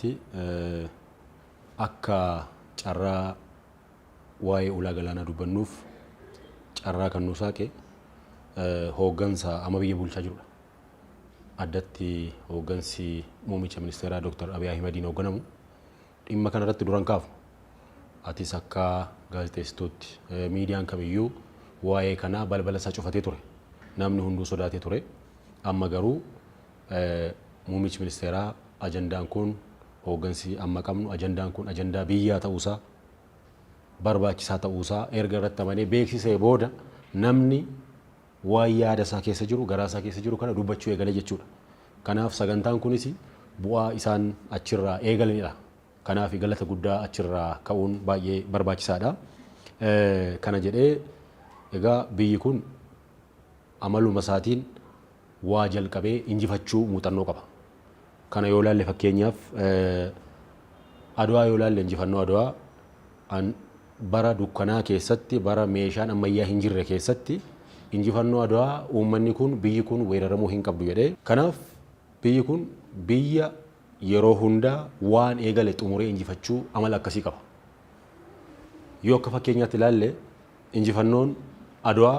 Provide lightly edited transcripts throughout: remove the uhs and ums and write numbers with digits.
irratti akka carraa waa'ee ulaa galaanaa dubbannuuf carraa kan nu saaqe hooggansa amma biyya bulchaa jirudha. Addatti hooggansi muummicha ministeeraa Dr.Buzaayyoo Ahmediin hoogganamu dhimma kana irratti duran kaafu. Atis akka gaazexeessituutti miidiyaan kamiyyuu waa'ee kanaa balbala isaa cufatee ture. Namni hunduu sodaatee ture. Amma garuu muummichi ministeeraa ajandaan kun hooggansi amma qabnu ajandaan kun ajandaa biyyaa ta'uusaa barbaachisaa ta'uusaa erga irratti amanee beeksisee booda namni waan yaada isaa keessa jiru garaa isaa keessa jiru kana dubbachuu eegale jechuudha. Kanaaf sagantaan kunis bu'aa isaan achirraa eegalanidha. Kanaaf galata guddaa achirraa ka'uun baay'ee barbaachisaadha. Kana jedhee egaa biyyi kun amaluma isaatiin waa jalqabee injifachuu muuxannoo qaba. Kana yoo ilaalle fakkeenyaaf Adwaa yoo ilaalle injifannoo Adwaa bara dukkanaa keessatti bara meeshaan ammayyaa hin jirre keessatti injifannoo Adwaa uummanni kun biyyi kun weeraramuu hin qabdu jedhee. Kanaaf biyyi kun biyya yeroo hundaa waan eegale xumuree injifachuu amala akkasii qaba. Yoo akka fakkeenyaatti ilaalle injifannoon Adwaa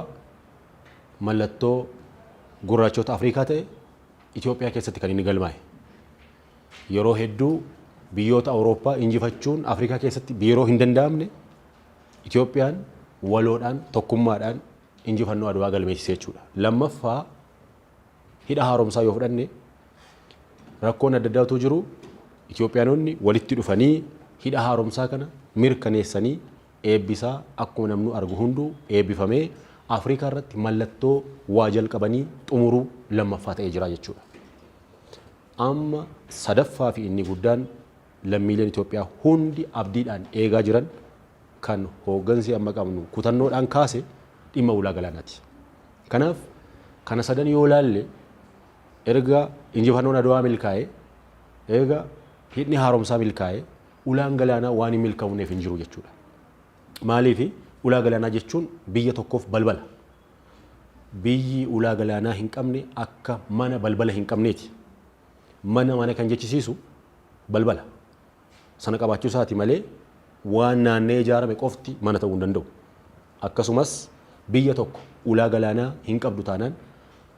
mallattoo gurraachota Afrikaa ta'e Itoophiyaa keessatti kan inni galmaa'e. Yeroo hedduu biyyoota Awurooppaa injifachuun Afrikaa keessatti yeroo hin danda'amne Itoophiyaan waloodhaan tokkummaadhaan injifannoo Adwaa galmeessisee jechuudha. Lammaffaa hidha haaromsaa yoo fudhanne rakkoon adda addaatu jiru. Itoophiyaanonni walitti dhufanii hidha haaromsaa kana mirkaneessanii eebbisaa akkuma namnu argu hunduu eebbifamee Afrikaa irratti mallattoo waa jalqabanii xumuruu lammaffaa ta'ee jira jechuudha. Amma sadaffaa fi inni guddaan lammiileen Itoophiyaa hundi abdiidhaan eegaa jiran kan hooggansi amma qabnu kutannoodhaan kaase dhimma ulaa galaanaati. Kanaaf kana sadan yoo ilaalle erga injifannoon Adwaa milkaa'e erga hidhni haaromsaa milkaa'e ulaan galaanaa waan hin milkaa'uneef hin jiru jechuudha. Maaliif ulaa galaanaa jechuun biyya tokkoof balbala. Biyyi ulaa galaanaa hin qabne akka mana balbala hin qabneeti. Mana kan jechisiisu balbala. Sana qabaachuu isaati malee waan naannee ijaarame qofti mana ta'uu hin danda'u. Akkasumas biyya tokko ulaa galaanaa hin qabdu taanaan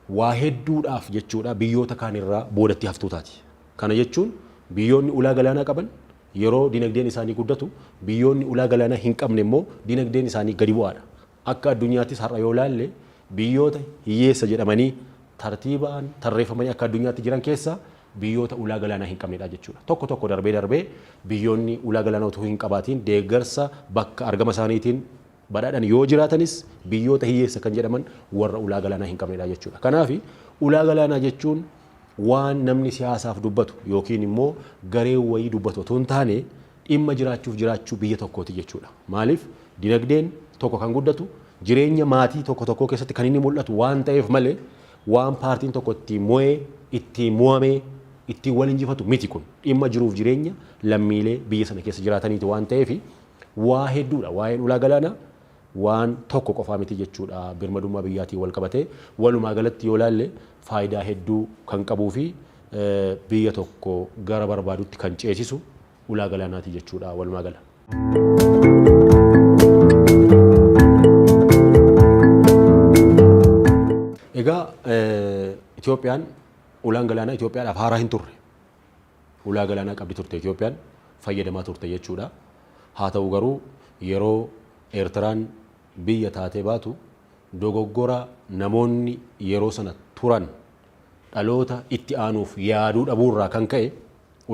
waa hedduudhaaf jechuudha biyyoota kaanirraa boodatti haftuu taati. Kana jechuun biyyoonni ulaa galaanaa qaban yeroo dinagdeen isaanii guddatu biyyoonni ulaa galaanaa hin qabne immoo dinagdeen isaanii gadi bu'aadha. Akka addunyaattis har'a yoo ilaalle biyyoota hiyyeessa jedhamanii tartiibaan tarreeffamanii akka addunyaatti jiran keessa biyyoota ulaa galaanaa hin qabnedha jechuudha. Tokko darbee biyyoonni ulaa galaanaa utuu hin qabaatiin deeggarsa bakka argama isaaniitiin badhaadhaan yoo jiraatanis biyyoota hiyyeessa kan jedhaman warra ulaa galaanaa hin qabnedha jechuudha. Kanaaf ulaa galaanaa jechuun waan namni siyaasaaf dubbatu yookiin immoo garee wayii dubbatu otoo hin taane dhimma jiraachuu biyya tokkooti jechuudha. Maaliif dinagdeen tokko kan guddatu jireenya maatii tokko keessatti kan inni mul'atu waan ta'eef malee waan paartiin tokko ittiin mo'ee ittiin mo'amee ittiin wal injifatu miti kun dhimma jiruuf jireenya lammiilee biyya sana keessa jiraataniiti waan ta'eef waa hedduudha. Waa'een ulaa galaanaa waan tokko qofaa miti jechuudha. Birmadummaa biyyaatiin wal qabatee walumaa galatti yoo ilaalle faayidaa hedduu kan qabuu fi biyya tokko gara barbaadutti kan ceesisu ulaa galaanaati jechuudha walumaa gala. Egaa Itoophiyaan ulaan galaanaa Itoophiyaadhaaf haaraa hin turre. Ulaa galaanaa qabdi turte Itoophiyaan fayyadamaa turte jechuudha. Haa ta'u garuu yeroo Eertiraan biyya taatee baatu dogoggora namoonni yeroo sana turan dhaloota itti aanuuf yaaduu dhabuurraa kan ka'e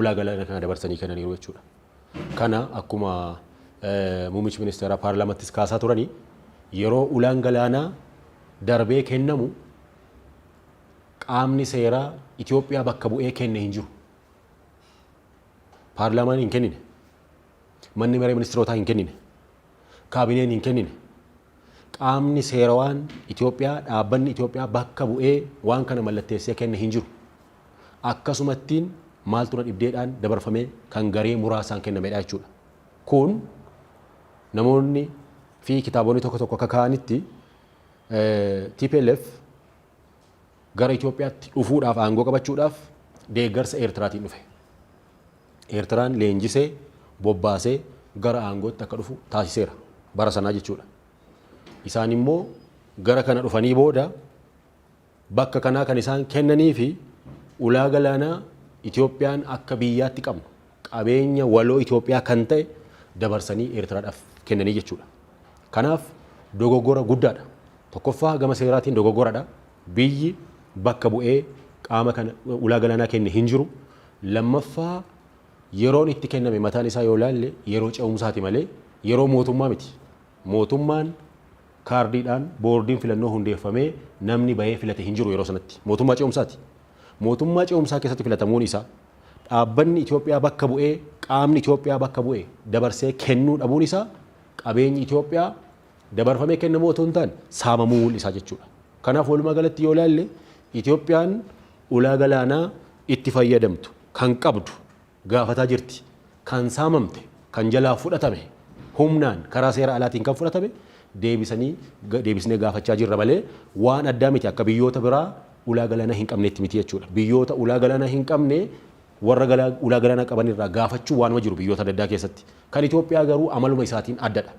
ulaa galaanaa kana dabarsanii kennaniiru jechuudha. Kana akkuma muummichi ministeeraa paarlaamattis kaasaa turanii yeroo ulaan galaanaa darbee kennamu qaamni seeraa Itoophiyaa bakka bu'ee kenne hin jiru. Paarlaamaan hin kennine. Manni maree ministeerotaa hin kennine. Kaabineen hin kennine. Qaamni seerawaan Itoophiyaa dhaabbanni Itoophiyaa bakka bu'ee waan kana mallatteessee kenne hin jiru. Akkasumattiin maaltu na dhibdeedhaan dabarfamee kan garee muraasaan kennamedha jechuudha. Kun namoonni fi kitaabonni tokko akka kaa'anitti TPLF gara Itoophiyaatti dhufuudhaaf aangoo qabachuudhaaf deeggarsa Eertiraatiin dhufe. Eertiraan leenjisee bobbaasee gara aangootti akka dhufu taasiseera bara sanaa jechuudha. Isaan immoo gara kana dhufanii booda bakka kanaa kan isaan kennanii fi ulaa galaanaa Itoophiyaan akka biyyaatti qabnu qabeenya waloo Itoophiyaa kan ta'e dabarsanii Eertiraadhaaf kennanii jechuudha. Kanaaf dogoggora guddaadha. Tokkoffaa gama seeraatiin dogoggoradha. Biyyi bakka bu'ee qaama kana ulaa galaanaa kenne hin jiru. Lammaffaa yeroon itti kenname mataan isaa yoo laalle yeroo ce'umsaati malee yeroo mootummaa miti. Mootummaan kaardiidhaan boordiin filannoo hundeeffamee namni bahee filate hin jiru yeroo sanatti. Mootummaa ce'umsaati. Mootummaa ce'umsaa keessatti filatamuun isaa dhaabbanni Itoophiyaa bakka bu'ee qaamni Itoophiyaa bakka bu'ee dabarsee kennuu dhabuun isaa qabeenyi Itoophiyaa dabarfamee kennamu otoo hin taane saamamuu mul'isa jechuudha. Kanaaf walumaa galatti yoo laalle Itoophiyaan ulaa galaanaa itti fayyadamtu kan qabdu gaafataa jirti. Kan saamamte kan jalaa fudhatame humnaan karaa seera alaatiin kan fudhatame deebisnee gaafachaa jirra malee waan addaa miti akka biyyoota biraa ulaa galaanaa hin qabneetti miti jechuudha. Biyyoota ulaa galaanaa hin qabne warra ulaa galaanaa qaban irraa gaafachuu waanuma jiru biyyoota adda addaa keessatti. Kan Itoophiyaa garuu amaluma isaatiin addadha.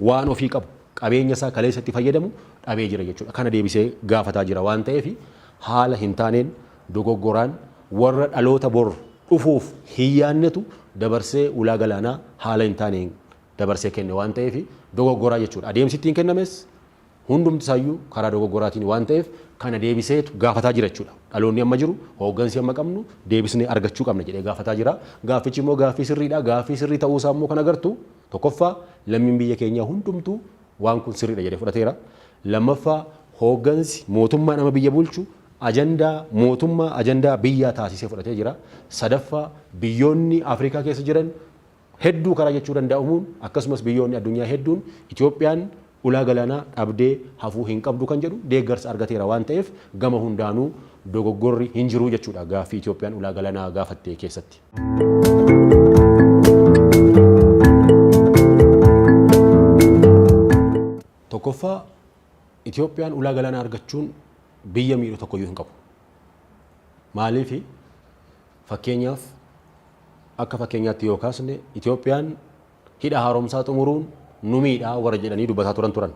Waan ofii qabu qabeenya isaa kaleessatti fayyadamu dhabee jira jechuudha. Kana deebisee gaafataa jira waan ta'eef haala hin taaneen dogoggoraan warra dhaloota bor dhufuuf hin yaannetu dabarsee ulaa galaanaa haala hin taaneen dabarsee kenne waan ta'eef dogoggoraa jechuudha. Adeemsi ittiin kennames hundumti isaayyuu karaa dogoggoraatiin waan ta'eef kana deebiseetu gaafataa jira jechuudha. Dhaloonni amma jiru hooggansi amma qabnu deebisnee argachuu qabna jedhee gaafataa jira. Gaaffichi immoo gaaffii sirriidha. Gaaffii sirrii ta'uusaa immoo kan agartu tokkoffaa lammiin biyya keenyaa hundumtuu waan kun sirriidha jedhee fudhateera. Lammaffaa hooggansi mootummaa nama biyya bulchu ajandaa mootummaa ajandaa biyyaa taasisee fudhatee jira. Sadaffaa biyyoonni Afrikaa keessa jiran hedduu karaa jechuu danda'amuun akkasumas biyyoonni addunyaa hedduun Itoophiyaan ulaa galaanaa dhabdee hafuu hin qabdu kan jedhu deeggarsa argateera waan ta'eef gama hundaanuu dogoggorri hin jiru jechuudha gaaffii Itoophiyaan ulaa galaanaa gaafatte keessatti. Tokkoffaa Itoophiyaan ulaa galaanaa argachuun biyya miidhu tokkoyyuu hin qabu. Maaliif fakkeenyaaf akka fakkeenyaatti yoo kaasne Itoophiyaan hidha haaromsaa xumuruun nu miidhaa warra jedhanii dubbataa turan.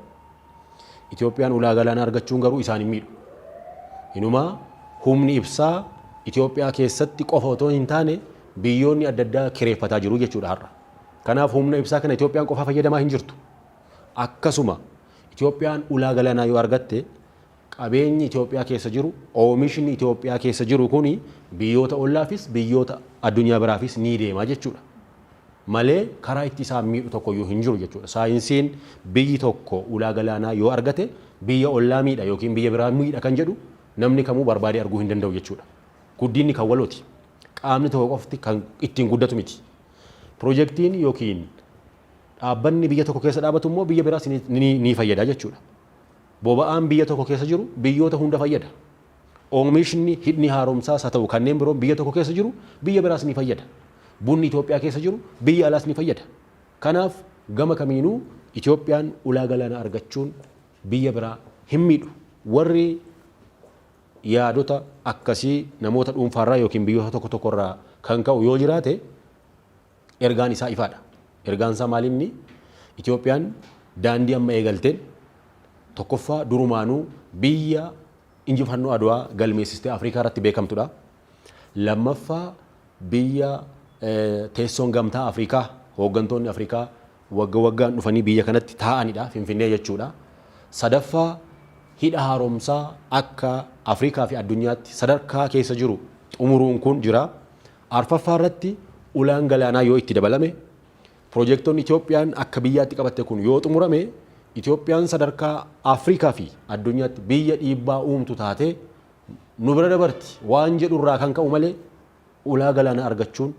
Itoophiyaan ulaa galaanaa argachuun garuu isaan hin miidhu. Inumaa humni ibsaa Itoophiyaa keessatti qofa otoo hin taane biyyoonni adda addaa kireeffataa jiru jechuudha har'a. Kanaaf humna ibsaa kana Itoophiyaan qofa fayyadamaa hin jirtu. Akkasuma Itoophiyaan ulaa galaanaa yoo argatte qabeenyi Itoophiyaa keessa jiru oomishni Itoophiyaa keessa jiru kuni biyyoota ollaafis biyyoota addunyaa biraafis ni deema jechuudha. Malee karaa itti isaan miidhu tokkoyyuu hin jiru jechuudha. Saayinsiin biyyi tokko ulaa galaanaa yoo argate biyya ollaa miidha yookiin biyya biraa miidha kan jedhu namni kamuu barbaadee arguu hin danda'u jechuudha. Guddinni kan walooti. Qaamni tokko qofti kan ittiin guddatu miti. Piroojeektiin yookiin dhaabbanni biyya tokko keessa dhaabatu immoo biyya biraas ni fayyada jechuudha. Boba'aan biyya tokko keessa jiru biyyoota hunda fayyada. Oomishni hidhni haaromsaas haa ta'u kanneen biroon biyya tokko keessa jiru biyya biraas ni fayyada. Bunni Itoophiyaa keessa jiru biyya alaas ni fayyada. Kanaaf gama kamiinuu Itoophiyaan ulaa galaanaa argachuun biyya biraa hin miidhu. Warri yaadota akkasii namoota dhuunfaarraa yookiin biyyoota tokko tokkorraa kan ka'u yoo jiraate ergaan isaa ifaadha. Ergaan isaa maalinni Itoophiyaan daandii amma eegalteen tokkoffaa durumaanuu biyya injifannoo Adwaa galmeessistee Afrikaa irratti beekamtudha. Lammaffaa biyya teessoon gamtaa Afrikaa hooggantoonni Afrikaa waggaan dhufanii biyya kanatti taa'anidha Finfinnee jechuudha. Sadaffaa hidha haaromsaa akka Afrikaa fi addunyaatti sadarkaa keessa jiru xumuruun kun jira. Arfaffaa irratti ulaan galaanaa yoo itti dabalame piroojeektoonni Itoophiyaan akka biyyaatti qabatte kun yoo xumurame Itoophiyaan sadarkaa Afrikaa fi addunyaatti biyya dhiibbaa uumtu taate nu bira dabarti waan jedhurraa kan ka'u malee ulaa galaanaa argachuun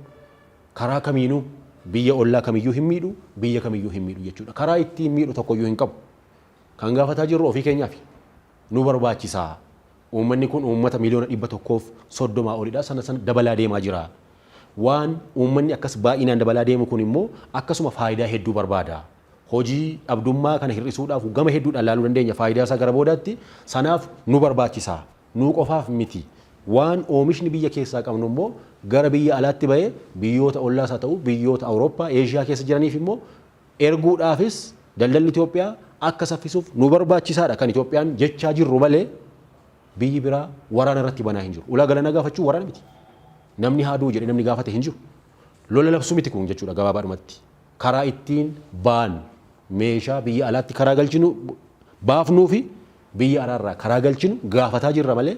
karaa kamiinuu biyya ollaa kamiyyuu hin miidhu biyya kamiyyuu hin miidhu jechuudha. Karaa ittiin miidhu tokkoyyuu hin qabu. Kan gaafataa jirru ofii keenyaaf nu barbaachisaa. Uummanni kun uummata miliyoona 130 olidha. Sana dabalaa deemaa jira. Waan uummanni akkas baay'inaan dabalaa deemu kun immoo akkasuma faayidaa hedduu barbaada. Hojii dhabdummaa kana hir'isuudhaaf gama hedduudhaan ilaaluu dandeenya. Faayidaa isaa gara boodaatti sanaaf nu barbaachisaa. Nu qofaaf miti. waan oomishni biyya keessaa qabnu immoo gara biyya alaatti bahee biyyoota ollaas haa ta'u biyyoota Awurooppaa, Eeshiyaa keessa jiraniif immoo erguudhaafis daldalli Itoophiyaa akka saffisuuf nu barbaachisaadha kan Itoophiyaan jechaa jirru malee biyyi biraa waraana irratti banaa hin jiru. Ulaa Galaanaa gaafachuu waraana miti. Namni haaduu jedhee namni gaafate hin jiru. Lola labsuu miti kun jechuudha gabaabaadhumatti. Karaa ittiin baan meeshaa biyya alaatti karaa galchinu baafnuu fi biyya alaarraa karaa galchinu gaafataa jirra malee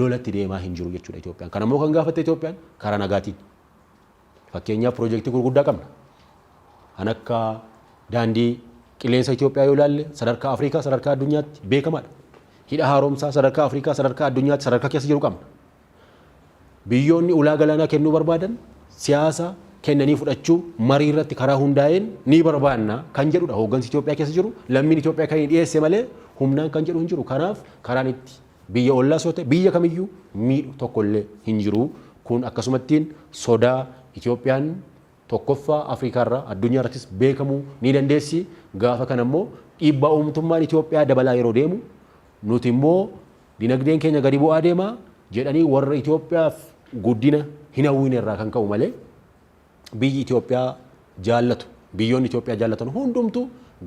lolatti deemaa hin jiru jechuudha Itoophiyaan. Kan ammoo kan gaafatte Itoophiyaan karaa nagaatiin. Fakkeenyaaf piroojeektii gurguddaa qabna. Kan akka daandii qilleensa Itoophiyaa yoo ilaalle sadarkaa Afrikaa sadarkaa addunyaatti beekamaadha. Hidha haaromsaa sadarkaa Afrikaa sadarkaa addunyaatti sadarkaa keessa jiru qabna. Biyyoonni ulaa galaanaa kennuu barbaadan siyaasa kennanii fudhachuu marii irratti karaa hundaa'een ni barbaanna kan jedhudha hooggansi Itoophiyaa keessa jiru. Lammiin Itoophiyaa kan dhiyeesse malee humnaan kan jedhu hin jiru. Kanaaf karaan itti biyya ollaa sote biyya kamiyyuu miidhu tokkollee hin jiru. Kun akkasumattiin sodaa Itoophiyaan tokkoffaa Afrikaarraa addunyaa irrattis beekamuu ni dandeessi. Gaafa kana immoo dhiibbaa uumtummaan Itoophiyaa dabalaa yeroo deemu nuti immoo dinagdeen keenya gadi bu'aa deema jedhanii warra Itoophiyaaf guddina hin hawwine irraa kan ka'u malee biyyi Itoophiyaa jaallatu biyyoonni Itoophiyaa jaallatan hundumtu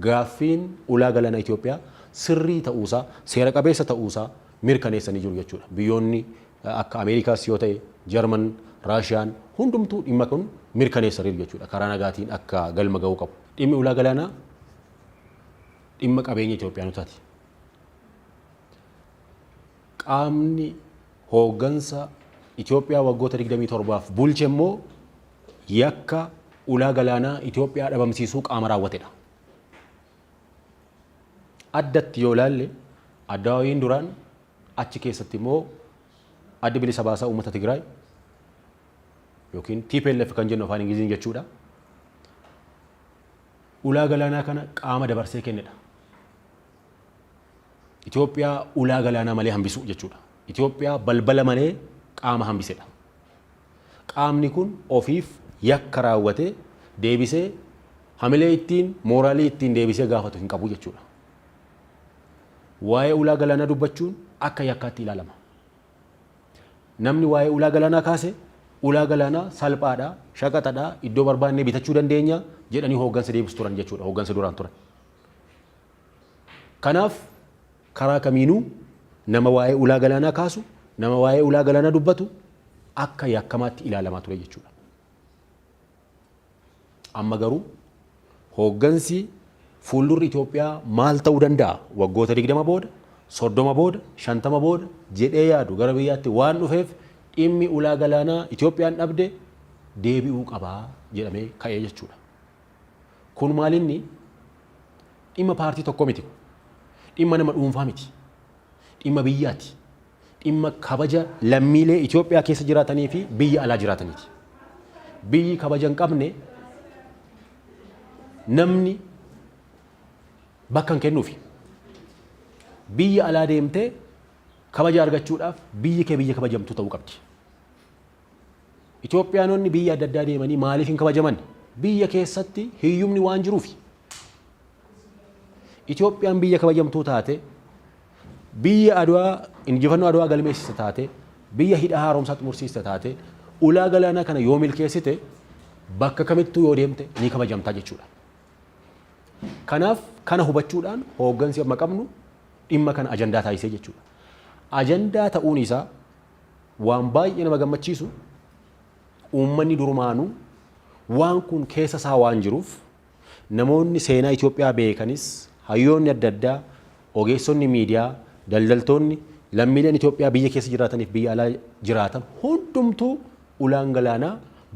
gaaffiin ulaa galaanaa Itoophiyaa sirrii ta'uusaa seera qabeessa ta'uusaa mirkaneessanii jiru jechuudha. Biyyoonni akka Ameerikaas yoo ta'e Jarman, Raashiyaan hundumtuu dhimma kun mirkaneessaniiru jechuudha. Karaa nagaatiin akka galma ga'uu qabu. Dhimmi ulaa galaanaa dhimma qabeenya Itoophiyaanotaati. Qaamni hooggansa Itoophiyaa waggoota 27 bulche immoo yakka ulaa galaanaa Itoophiyaa dhabamsiisuu qaama raawwatedha. Addatti yoo ilaalle addawaawiin duraan achi keessatti immoo adda bilisa baasaa uummata Tigraay yookiin TPLF kan jennu afaan Ingiliziin jechuudha. Ulaa galaanaa kana qaama dabarsee kennedha. Itoophiyaa ulaa galaanaa malee hambisuu jechuudha. Itoophiyaa balbala malee qaama hambisedha. Qaamni kun ofiif yakka raawwatee deebisee hamilee ittiin mooraalii ittiin deebisee gaafatu hin qabu jechuudha. Waa'ee ulaa galaanaa dubbachuun akka yakkaatti ilaalama. Namni waa'ee ulaa galaanaa kaase ulaa galaanaa salphaadha, shaqaxadha, iddoo barbaannee bitachuu dandeenya jedhanii hooggansa deebisu turan jechuudha. Hooggansa duraan turan. Kanaaf karaa kamiinuu nama waa'ee ulaa galaanaa kaasu, nama waa'ee ulaa galaanaa dubbatu akka yakkamaatti ilaalamaa ture jechuudha. Amma garuu hooggansi fuuldurri Itoophiyaa maal ta'uu danda'a waggoota 20 booda, 30 booda, 50 booda jedhee yaadu gara biyyaatti waan dhufeef dhimmi ulaa galaanaa Itoophiyaan dhabde deebi'uu qabaa jedhamee ka'ee jechuudha. Kun maalinni dhimma paartii tokko miti. Dhimma nama dhuunfaa miti. Dhimma biyyaati. Dhimma kabaja lammiilee Itoophiyaa keessa jiraatanii fi biyya alaa jiraataniiti. Biyyi kabaja hin qabne namni bakka hin kennuufi. Biyya alaa deemtee kabaja argachuudhaaf biyyi kee biyya kabajamtuu ta'uu qabdi. Itoophiyaanonni biyya adda addaa deemanii maaliif hin kabajaman? Biyya keessatti hiyyumni waan jiruufi. Itoophiyaan biyya kabajamtuu taate biyya adwaa injifannoo adwaa galmeessiste taate biyya hidha haaromsaa xumursiiste taate ulaa galaanaa kana yoo milkeessite bakka kamittuu yoo deemte ni kabajamtaa jechuudha. Kanaaf kana hubachuudhaan hooggansi amma qabnu dhimma kana ajandaa taasisee jechuudha. Ajandaa ta'uun isaa waan baay'ee nama gammachiisu uummanni durumaanuu waan kun keessa isaa waan jiruuf namoonni seenaa Itoophiyaa beekanis hayyoonni adda addaa ogeessonni miidiyaa daldaltoonni lammiileen Itoophiyaa biyya keessa jiraataniif biyya alaa jiraatan hundumtuu ulaan galaanaa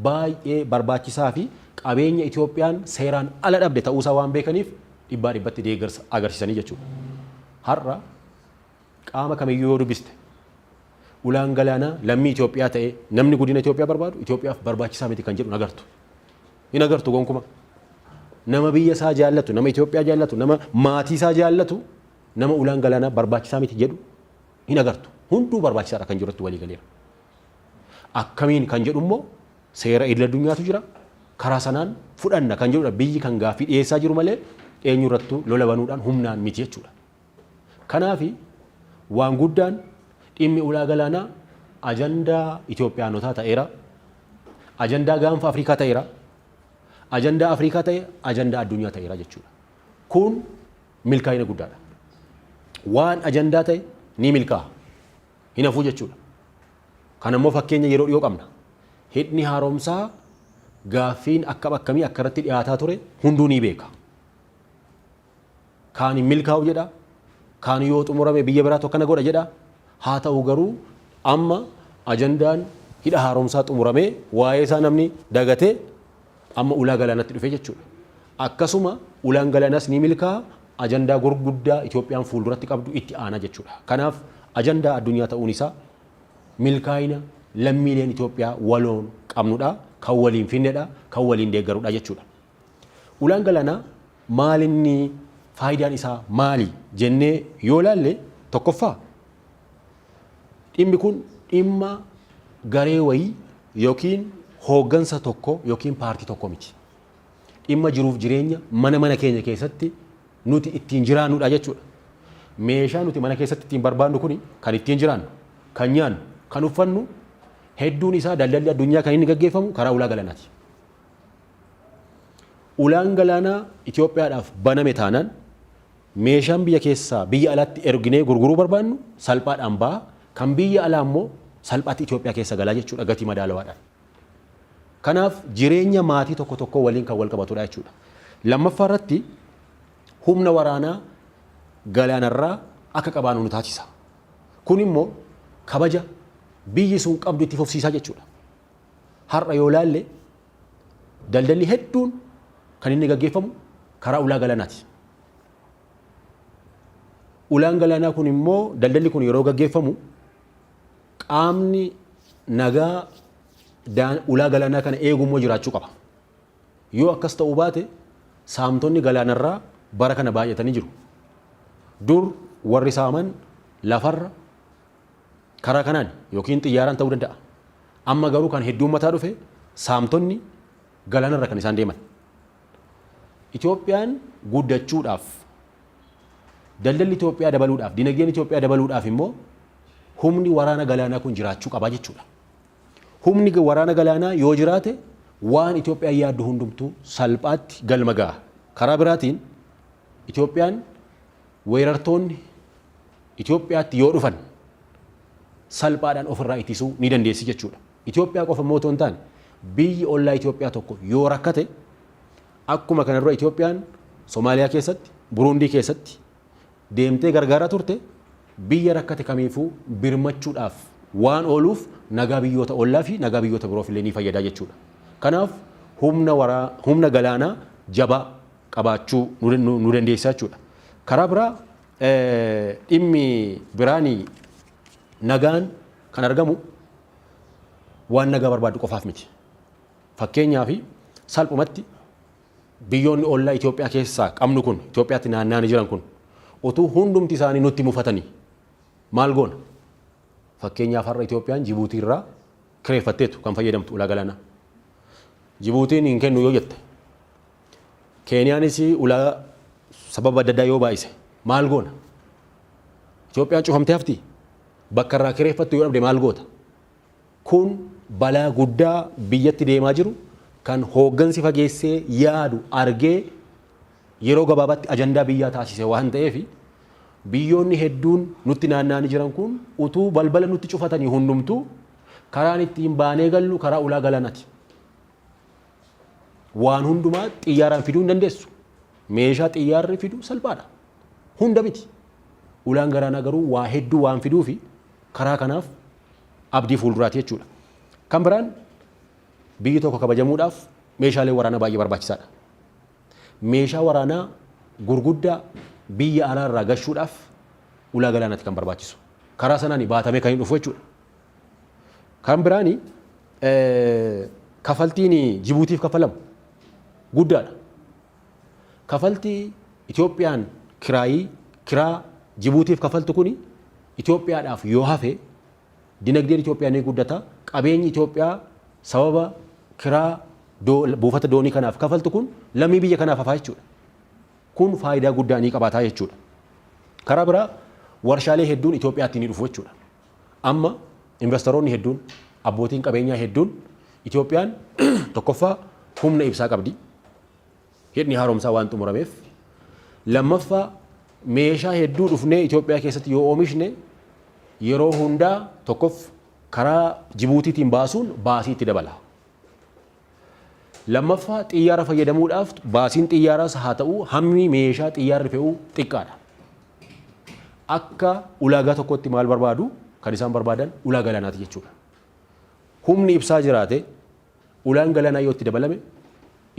baay'ee barbaachisaa fi qabeenya Itoophiyaan seeraan ala dhabde ta'uusaa waan beekaniif dhibbaa dhibbatti deeggarsa agarsiisanii jechuudha. Har'a qaama kamiyyuu yoo dubbiste ulaan galaanaa lammii Itoophiyaa ta'ee namni guddina Itoophiyaa barbaadu Itoophiyaaf barbaachisaa miti kan jedhu nagartu. Hin agartu gonkumaa. Nama biyya isaa jaallatu, nama Itoophiyaa jaallatu, nama maatii isaa jaallatu, nama ulaan galaanaa barbaachisaa miti jedhu hin agartu. Hunduu barbaachisaadha kan jirutti walii galeera. Akkamiin kan jedhu immoo seera idil addunyaatu jira. Karaa sanaan fudhanna kan jedhudha biyyi kan gaaffii dhiyeessaa jiru malee eenyurrattuu lola banuudhaan humnaan miti jechuudha. Kanaafi waan guddaan dhimmi ulaa galaanaa ajandaa Itoophiyaanotaa ta'eera, ajandaa gaanfa Afrikaa ta'eera, ajandaa Afrikaa ta'e, ajandaa addunyaa ta'eera jechuudha. Kun milkaa'ina guddaadha. Waan ajandaa ta'e ni milkaa'a. Hin hafuu jechuudha. Kan ammoo fakkeenya yeroo dhiyoo qabna. Hidhni haaromsaa gaaffiin akkam akkamii akka irratti dhiyaataa ture hunduu ni beeka. Kaan hin milkaa'u jedha, kaan yoo xumurame biyya biraatu akkana godha jedha. Haa ta'u garuu amma ajandaan hidha haaromsaa xumuramee waa'ee isaa namni dagatee amma ulaa galaanaatti dhufe jechuudha. Akkasuma ulaan galaanaas ni milkaa'a, ajandaa gurguddaa Itoophiyaan fuulduratti qabdu itti aana jechuudha. Kanaaf ajandaa addunyaa ta'uun isaa milkaa'ina lammiileen Itoophiyaa waloon qabnudha, kan waliin finnedha, kan waliin deeggarudha jechuudha. Ulaan galaanaa maalinni faayidaan isaa maali jennee yoo laalle tokkoffaa dhimmi kun dhimma garee wayii yookiin hooggansa tokko yookiin paartii tokko miti. Dhimma jiruuf jireenya mana keenya keessatti nuti ittiin jiraannudha jechuudha. Meeshaa nuti mana keessatti ittiin barbaannu kuni kan ittiin jiraannu, kan nyaannu, kan uffannu hedduun isaa daldalli addunyaa kan inni gaggeeffamu karaa ulaa galaanaati. Ulaan galaanaa Itoophiyaadhaaf baname taanaan meeshaan biyya keessaa biyya alaatti erginee gurguruu barbaannu salphaadhaan ba'a. Kan biyya alaa immoo salphaatti Itoophiyaa keessa galaa jechuudha gatii madaalawaadhaan. Kanaaf jireenya maatii tokko tokko waliin kan wal qabatudha jechuudha. Lammaffaa irratti humna waraanaa galaanarraa akka qabaannu nu taasisa. Kun immoo kabaja biyyi sun qabdu itti fufsiisaa jechuudha. Har'a yoo laalle daldalli hedduun kan inni gaggeeffamu karaa ulaa galaanaati. Ulaan galaanaa kun immoo daldalli kun yeroo gaggeeffamu qaamni nagaa ulaa galaanaa kana eegummoo jiraachuu qaba. Yoo akkas ta'uu baate saamtonni galaanarraa bara kana baay'atanii jiru. Dur warri saaman lafarra karaa kanaan yookiin xiyyaaraan ta'uu danda'a. Amma garuu kan heddummataa dhufe saamtonni galaanarra kan isaan deeman. Itoophiyaan guddachuudhaaf daldalli Itoophiyaa dabaluudhaaf dinagdeen Itoophiyaa dabaluudhaaf immoo humni waraana galaanaa kun jiraachuu qaba jechuudha. Humni waraana galaanaa yoo jiraate waan Itoophiyaan yaaddu hundumtuu salphaatti galma ga'a. Karaa biraatiin Itoophiyaan weerartoonni Itoophiyaatti yoo dhufan salphaadhaan ofirraa ittisuu ni dandeessi jechuudha. Itoophiyaa qofa immoo otoo hin taane biyyi ollaa Itoophiyaa tokko yoo rakkate akkuma kana dura Itoophiyaan Somaaliyaa keessatti, Buruundii keessatti deemtee gargaaraa turte biyya rakkate kamiifuu birmachuudhaaf waan ooluuf nagaa biyyoota ollaa fi nagaa biyyoota biroof illee ni fayyada jechuudha. Kanaaf humna galaanaa jabaa qabaachuu nu dandeessa jechuudha. Karaa biraa dhimmi biraanii nagaan kan argamu waan nagaa barbaadu qofaaf miti. Fakkeenyaaf salphumatti biyyoonni ollaa Itoophiyaa keessaa qabnu kun Itoophiyaatti naanna'anii jiran kun utuu hundumti isaanii nutti mufatanii maal goona? Fakkeenyaaf har'a Itoophiyaan Jibuutii irraa kireeffatteetu kan fayyadamtu ulaa galaanaa. Jibuutiin hin kennu yoo jette Keeniyaanis ulaa sababa adda addaa yoo baay'ise maal goona? Itoophiyaan cufamtee hafti bakka irraa kireeffattu yoo dhabde maal goota? Kun balaa guddaa biyyatti deemaa jiru kan hooggansi fageessee yaadu argee yeroo gabaabaatti ajandaa biyyaa taasise waan ta'eef biyyoonni hedduun nutti naanna'anii jiran kun utuu balbala nutti cufatanii hundumtuu karaan ittiin baanee gallu karaa ulaa galaanaati. Waan hundumaa xiyyaaraan fiduu hin dandeessu. Meeshaa xiyyaarri fidu salphaadha. Hunda miti. Ulaan galaanaa garuu waa hedduu waan fiduu fi karaa kanaaf abdii fuulduraati jechuudha. Kan biraan biyyi tokko kabajamuudhaaf meeshaalee waraanaa baay'ee barbaachisaadha. Meeshaa waraanaa gurguddaa biyya alaarraa gashuudhaaf ulaa galaanaatti kan barbaachisu. Karaa sanaan baatamee kan hin dhufu jechuudha. Kan biraani kafaltiin Jibuutiif kafalamu guddaadha. Kafaltii Itoophiyaan kiraa Jibuutiif kafaltu kuni Itoophiyaadhaaf yoo hafe dinagdeen Itoophiyaa ni guddata. Qabeenyi Itoophiyaa sababa kiraa buufata doonii kanaaf kafaltu kun lammii biyya kanaaf hafaa jechuudha. Kun faayidaa guddaa ni qabaataa jechuudha. Karaa biraa warshaalee hedduun Itoophiyaatti ni dhufu jechuudha. Amma investoroonni hedduun abbootiin qabeenyaa hedduun Itoophiyaan tokkoffaa humna ibsaa qabdi. Hidhni haaromsaa waan xumurameef. Lammaffaa meeshaa hedduu dhufnee Itoophiyaa keessatti yoo oomishne yeroo hundaa tokkof karaa Jibuutiitiin baasuun baasii itti dabala. Lammaffaa xiyyaara fayyadamuudhaaf baasiin xiyyaaraas haa ta'u hammi meeshaa xiyyaarri fe'uu xiqqaadha. Akka ulaagaa tokkotti maal barbaadu kan isaan barbaadan ulaa galaanaati jechuudha. Humni ibsaa jiraate ulaan galaanaa yoo itti dabalame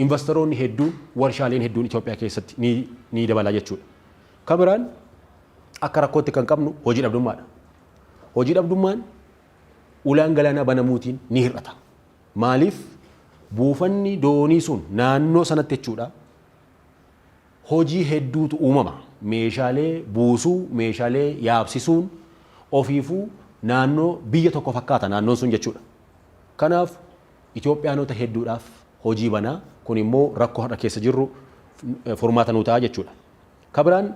investoroonni hedduun warshaaleen hedduun Itoophiyaa keessatti ni dabala jechuudha. Kan biraan akka rakkootti kan qabnu hojii dhabdummaadha. Hojii dhabdummaan ulaan galaanaa banamuutiin ni hir'ata. Maaliif buufanni doonii sun naannoo sanatti jechuudha hojii hedduutu uumama. Meeshaalee buusuu, meeshaalee yaabsisuun ofiifuu naannoo biyya tokko fakkaata naannoon sun jechuudha. Kanaaf Itoophiyaanota hedduudhaaf hojii banaa kun immoo rakkoo har'a keessa jirru furmaata nuu ta'a jechuudha. Kan biraan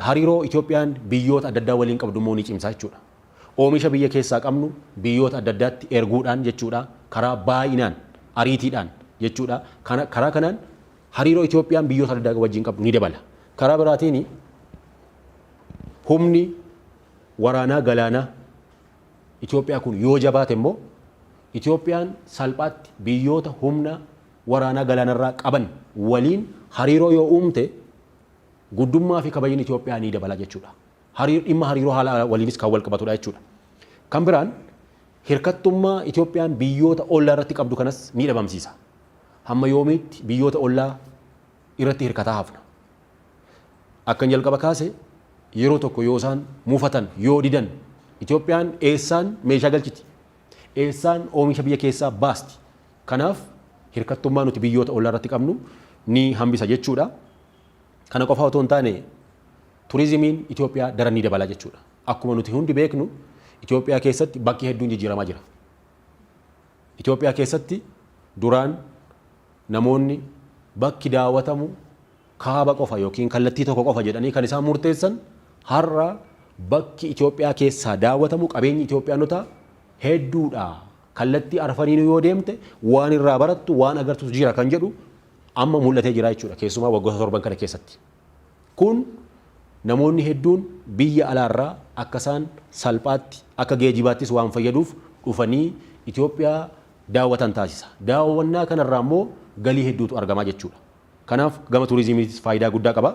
hariiroo Itoophiyaan biyyoota adda addaa waliin qabdu immoo ni cimsaa jechuudha. Oomisha biyya keessaa qabnu biyyoota adda addaatti erguudhaan jechuudha. Karaa baay'inaan ariitiidhaan jechuudha. Karaa kanaan hariiroo Itoophiyaan biyyoota adda addaa wajjin qabdu ni dabala. Karaa biraatiin humni waraanaa galaanaa Itoophiyaa kun yoo jabaate immoo Itoophiyaan salphaatti biyyoota humna waraanaa galaanarraa qaban waliin hariiroo yoo uumte guddummaa fi kabajni Itoophiyaa ni dabala jechuudha. Dhimma hariiroo haala waliinis kan wal qabatudha jechuudha. Kan biraan hirkattummaa Itoophiyaan biyyoota ollaa irratti qabdu kanas ni dhabamsiisa. Hamma yoomiitti biyyoota ollaa irratti hirkataa hafna. Akkan jalqaba kaase yeroo tokko yoo isaan mufatan yoo didan Itoophiyaan eessaan meeshaa galchiti. Eessaan oomisha biyya keessaa baasti. Kanaaf hirkattummaa nuti biyyoota ollaa irratti qabnu ni hambisa jechuudha. Kana qofa otoo hin taane turizimiin Itoophiyaa daran ni dabala jechuudha. Akkuma nuti hundi beeknu Itoophiyaa keessatti bakki hedduun jijjiiramaa jira. Itoophiyaa keessatti duraan namoonni bakki daawwatamu kaaba qofa yookiin kallattii tokko qofa jedhanii kan isaan murteessan har'a bakki Itoophiyaa keessaa daawwatamu qabeenyi Itoophiyaanota hedduudha. Kallattii arfaniin yoo deemte waan irraa barattu waan agartus jira kan jedhu amma mul'atee jira jechuudha. Keessumaa waggoota 7 kana keessatti. Kun namoonni hedduun biyya alaarraa akka isaan salphaatti akka geejibaattis waan fayyaduuf dhufanii Itoophiyaa daawwatan taasisa. Daawwannaa kanarraa immoo galii hedduutu argamaa jechuudha. Kanaaf gama turizimiitis faayidaa guddaa qaba.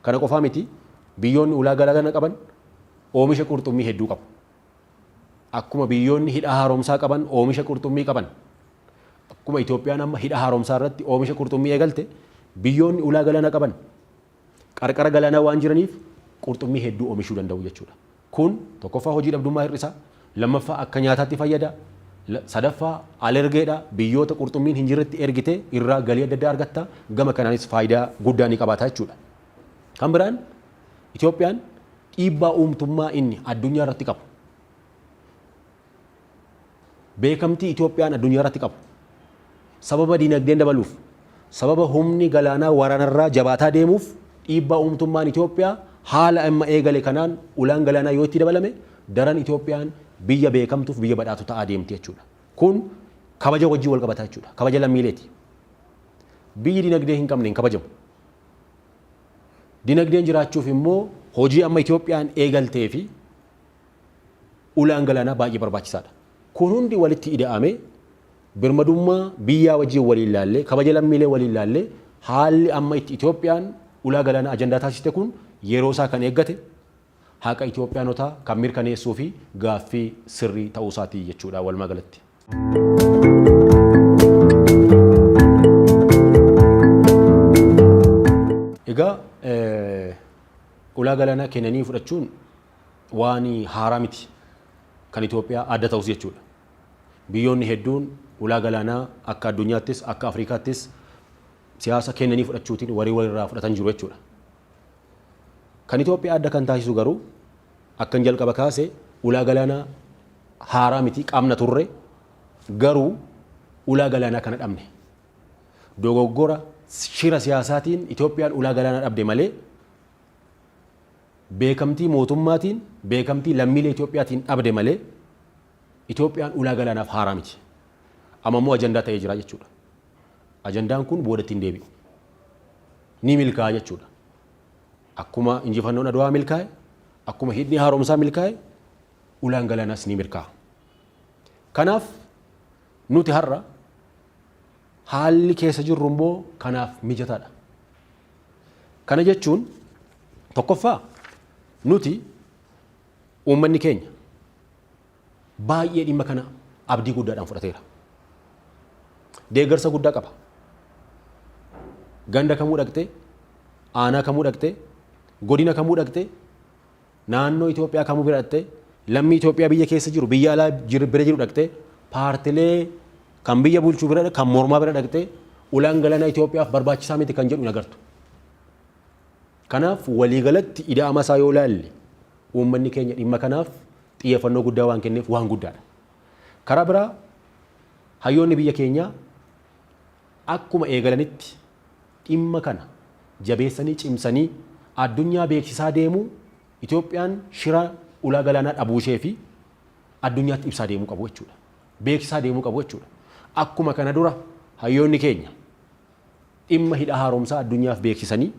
Kana qofaa miti biyyoonni ulaa galaanaa qaban oomisha qurxummii hedduu qabu. Akkuma biyyoonni hidha haaromsaa qaban oomisha qurxummii qaban. Akkuma Itoophiyaan amma hidha haaromsaa irratti oomisha qurxummii eegalte biyyoonni ulaa galaanaa qaban qarqara galaanaa waan jiraniif qurxummii hedduu oomishuu danda'u jechuudha. Kun tokkoffaa hojii dhabdummaa hir'isa. Lammaffaa akka nyaataatti fayyada. Sadaffaa alergeedha. Biyyoota qurxummiin hin jirretti ergite irraa galii adda addaa argatta. Gama kanaanis faayidaa guddaa ni qabaata jechuudha. Kan biraan Itoophiyaan dhiibbaa uumtummaa inni addunyaa irratti qabu. Beekamtii Itoophiyaan addunyaa irratti qabu. Sababa diinagdeen dabaluuf, sababa humni galaanaa waraanarraa jabaataa deemuuf dhiibbaa uumtummaan Itoophiyaa haala amma eegale kanaan ulaan galaanaa yoo itti dabalame daran Itoophiyaan biyya beekamtuuf biyya badhaatu ta'aa deemti jechuudha. Kun kabaja wajjin wal qabata jechuudha. Kabaja lammiileeti. Biyyi diinagdee hin qabne hin kabajamu. Diinagdeen jiraachuuf immoo hojii amma Itoophiyaan eegaltee fi ulaan galaanaa baay'ee barbaachisaadha. Kun hundi walitti ida'ame birmadummaa biyyaa wajjin waliin ilaalle kabaja lammiilee waliin ilaalle haalli amma itti Itoophiyaan ulaa galaanaa ajandaa taasiste kun yeroo isaa kan eeggate haqa Itoophiyaanotaa kan mirkaneessuu fi gaaffii sirrii ta'uu isaatii jechuudha walumaa galatti. Egaa ulaa galaanaa kennanii fudhachuun waan haaraa miti kan Itoophiyaa adda ta'us jechuudha. Biyyoonni hedduun ulaa galaanaa akka addunyaattis akka Afrikaattis siyaasa kennanii fudhachuutiin walirraa fudhatan jiru jechuudha. Kan Itoophiyaa adda kan taasisu garuu akkan jalqaba kaase ulaa galaanaa haaraa miti qabna turre garuu ulaa galaanaa kana dhabne. Dogoggora shira siyaasaatiin Itoophiyaan ulaa galaanaa dhabde malee beekamtii mootummaatiin beekamtii lammiilee Itoophiyaatiin dhabde malee Itoophiyaan ulaa galaanaaf haaraa miti. Amma immoo ajandaa ta'ee jira jechuudha. Ajandaan kun boodatti hin deebi'u. Ni milkaa'a jechuudha. Akkuma injifannoon Adwaa milkaa'e, akkuma hidhni haaromsaa milkaa'e, ulaan galaanaas ni milkaa'a. Kanaaf nuti har'a haalli keessa jirru immoo kanaaf mijataadha. Kana jechuun tokkoffaa nuti uummanni keenya baay'ee dhimma kana abdii guddaadhaan fudhateera. Deeggarsa guddaa qaba. Ganda kamuu dhaqxee, aanaa kamuu dhaqxee, godina kamuu dhaqxee, naannoo Itoophiyaa kamuu bira dhaqxee, lammii Itoophiyaa biyya keessa jiru, biyya alaa bira jiru dhaqxee, paartilee kan biyya bulchuu bira, kan mormaa bira dhaqxee, ulaan galaanaa Itoophiyaaf barbaachisaa miti kan jedhu hin agartu. Kanaaf waliigalatti ida'ama isaa yoo ilaalle uummanni keenya dhimma kanaaf xiyyeeffannoo guddaa waan kenneef waan guddaadha. Karaa biraa hayyoonni biyya keenyaa akkuma eegalanitti dhimma kana jabeessanii cimsanii addunyaa beeksisaa deemuu Itoophiyaan shira ulaa galaanaa dhabuu ishee fi addunyaatti ibsaa deemuu qabu jechuudha. Beeksisaa deemuu qabu jechuudha. Akkuma kana dura hayyoonni keenya dhimma hidha haaromsaa addunyaaf beeksisanii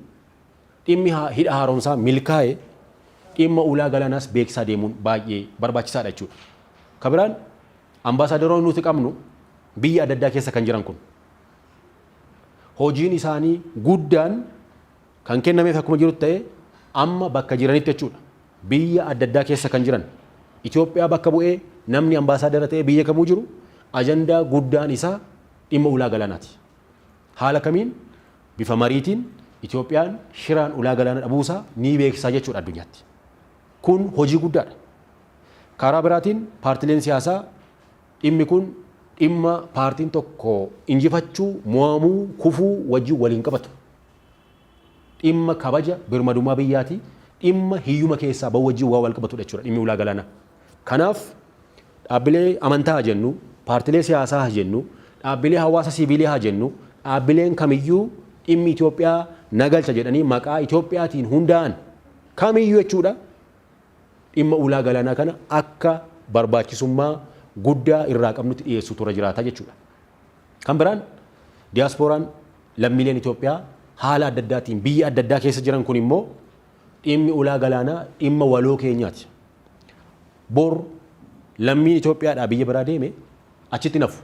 dhimmi hidha haaromsaa milkaa'e dhimma ulaa galaanaas beeksisaa deemuun baay'ee barbaachisaadha jechuudha. Kabiraan ambaasaadaronni nuti qabnu biyya adda addaa keessa kan jiran kun hojiin isaanii guddaan kan kennameef akkuma jirutti ta'e amma bakka jiranitti jechuudha. Biyya adda addaa keessa kan jiran Itoophiyaa bakka bu'ee namni ambaasaadara ta'e biyya kamuu jiru ajandaa guddaan isaa dhimma ulaa galaanaati. Haala kamiin bifa mariitiin Itoophiyaan shiraan ulaa galaanaa dhabuusaa ni beeksisaa jechuudha addunyaatti. Kun hojii guddaadha. Karaa biraatiin paartileen siyaasaa dhimmi kun dhimma paartiin tokko injifachuu, mo'amuu, kufuu wajjin waliin qabatu. Dhimma kabaja birmadummaa biyyaati. Dhimma hiyyuma keessaa bahu wajjin waa wal qabatudha jechuudha dhimmi ulaa galaanaa. Kanaaf dhaabbilee amantaa haa jennu, paartilee siyaasaa haa jennu, dhaabbilee hawaasa siivilii haa jennu, dhaabbileen kamiyyuu dhimmi Itoophiyaa nagalcha jedhanii maqaa Itoophiyaatiin hundaa'an kamiyyuu jechuudha dhimma ulaa galaanaa kana akka barbaachisummaa guddaa irraa qabnutti dhiyeessu tura jiraata jechuudha. Kan biraan diyaaspooraan lammiileen Itoophiyaa haala adda addaatiin biyya adda addaa keessa jiran kun immoo dhimmi ulaa galaanaa dhimma waloo keenyaati. Bor lammiin Itoophiyaadhaa biyya biraa deeme achitti nafu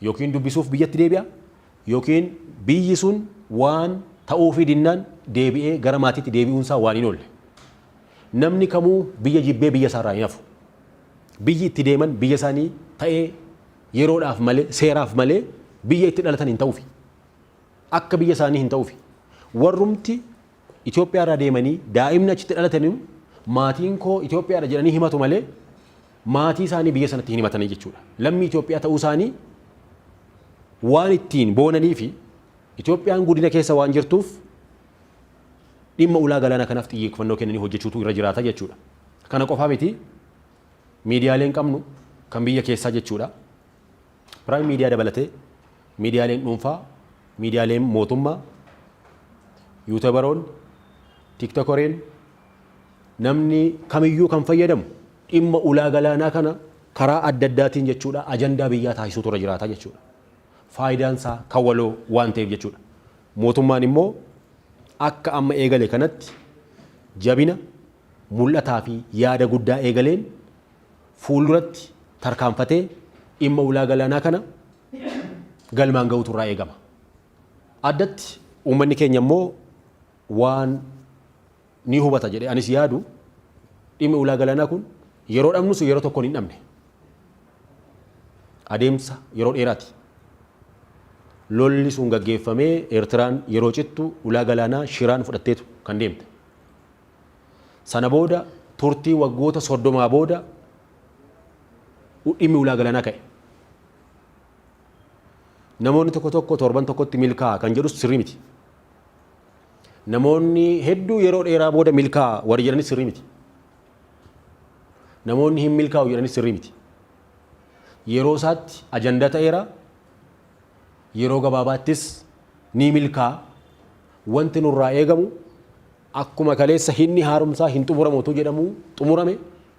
yookiin dubbisuuf biyyatti deebi'a yookiin biyyi sun waan ta'uufii dinnaan deebi'ee gara maatiitti deebi'uunsaa waan hin oolle. Namni kamuu biyya jibbee biyya isaarraa hin hafu. Biyyi itti deeman biyya isaanii ta'ee yeroodhaaf malee seeraaf malee biyya itti dhalatan hin ta'uufi. Akka biyya isaanii hin ta'uufi. Warrumti Itoophiyaarraa deemanii daa'imni achitti dhalatanii maatiin koo Itoophiyaadha jedhanii himatu malee maatii isaanii biyya sanatti hin himatanii jechuudha. Lammii Itoophiyaa ta'uu isaanii waan ittiin boonanii fi Itoophiyaan guddina keessa waan jirtuuf dhimma ulaa galaanaa kanaaf xiyyeeffannoo kennanii hojjechuutu irra jiraata jechuudha. Kana qofaa miti miidiyaaleen qabnu kan biyya keessaa jechuudha. Piraayim miidiyaa dabalatee miidiyaaleen dhuunfaa, miidiyaaleen mootummaa, yuutubaroon, tiktokoriin namni kamiyyuu kan fayyadamu dhimma ulaa galaanaa kana karaa adda addaatiin jechuudha ajandaa biyyaa taasisuutu irra jiraata jechuudha. Faayidaan isaa kan waloo waan ta'eef jechuudha. Mootummaan immoo akka amma eegale kanatti jabina mul'ataa fi yaada guddaa eegaleen fuulduratti tarkaanfatee dhimma ulaa galaanaa kana galmaan ga'uutu irraa eegama. Addatti uummanni keenya immoo waan ni hubata jedhee anis yaadu dhimmi ulaa galaanaa kun yeroo dhabnus yeroo tokkoon hin dhabne. Adeemsa yeroo dheeraati. Lolli sun gaggeeffamee Eertiraan yeroo cittu ulaa galaanaa shiraan fudhatteetu kan deemte. Sana booda turtii waggoota 30 booda dhimmi ulaa galaanaa ka'e. Namoonni tokko tokko torban tokkotti milkaa'a kan jedhus sirrii miti. Namoonni hedduu yeroo dheeraa booda milkaa'a warri jedhanis sirrii miti. Namoonni hin milkaa'u jedhanis sirrii miti. Yeroo isaatti ajandaa ta'eera. Yeroo gabaabaattis ni milkaa'a. Wanti nurraa eegamu akkuma kaleessa hidhni haaromsaa hin xumuramu jedhamu xumurame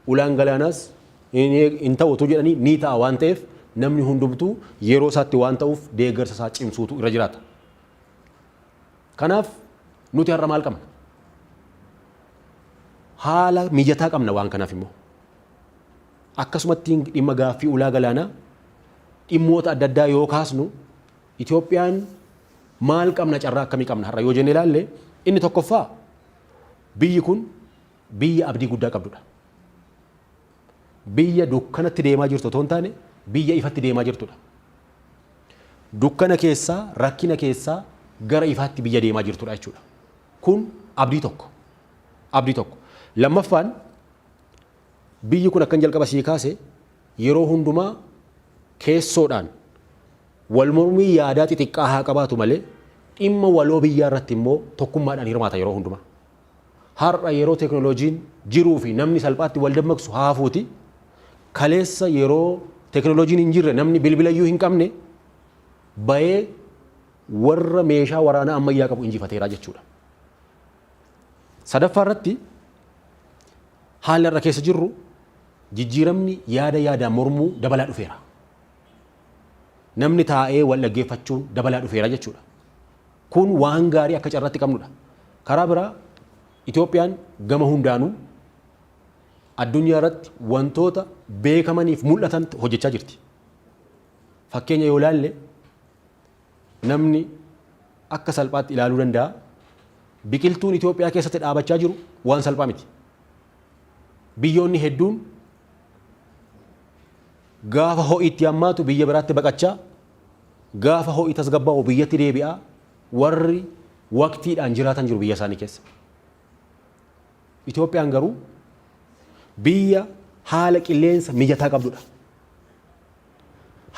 ulaan galaanaas hin ta'utu jedhanii ni ta'a waan ta'eef namni hundumtuu yeroo isaatti waan ta'uuf deeggarsa isaa cimsuutu irra jiraata. Kanaaf nuti har'a maal qabna? Haala mijataa qabna waan kanaaf immoo. Akkasumatti dhimma gaaffii ulaa galaanaa dhimmoota adda addaa yoo kaasnu Itoophiyaan maal qabna carraa akkamii qabna har'a yoo jenne ilaalle inni tokkoffaa biyyi kun biyya abdii guddaa qabdudha. Biyya dukkanatti deemaa jirtu otoo hin taane biyya ifatti deemaa jirtudha. Dukkana keessaa rakkina keessaa gara ifaatti biyya deemaa jirtudha jechuudha. Kun abdii tokko. Abdii tokko. Lammaffaan biyyi kun akkan jalqaba sii kaase yeroo hundumaa keessoodhaan wal mormii yaadaa xixiqqaa haa qabaatu malee dhimma waloo biyyaa irratti immoo tokkummaadhaan hirmaata yeroo hundumaa. Har'a yeroo teknooloojiin jiruu fi namni salphaatti wal dammaqsu haafuuti. Kaleessa yeroo teknooloojiin hin jirre namni bilbilayyuu hin qabne bayee warra meeshaa waraanaa ammayyaa qabu injifateera jechuudha. Sadaffaa irratti haalli irra keessa jirru jijjiiramni yaadaan mormuu dabalaa dhufeera. Namni taa'ee wal dhaggeeffachuun dabalaa dhufeera jechuudha. Kun waan gaarii akka carraatti qabnudha. Karaa biraa Itoophiyaan gama hundaanuu addunyaa irratti wantoota beekamaniif mul'atan hojjechaa jirti. Fakkeenya yoo ilaalle namni akka salphaatti ilaaluu danda'a. Biqiltuun Itoophiyaa keessatti dhaabachaa jiru waan salphaa miti. Biyyoonni hedduun gaafa ho'iitti hammaatu biyya biraatti baqachaa gaafa ho'i tasgabbaa'u biyyatti deebi'aa warri waqtiidhaan jiraatan jiru biyya isaanii keessa. Itoophiyaan garuu biyya haala qilleensa mijataa qabdudha.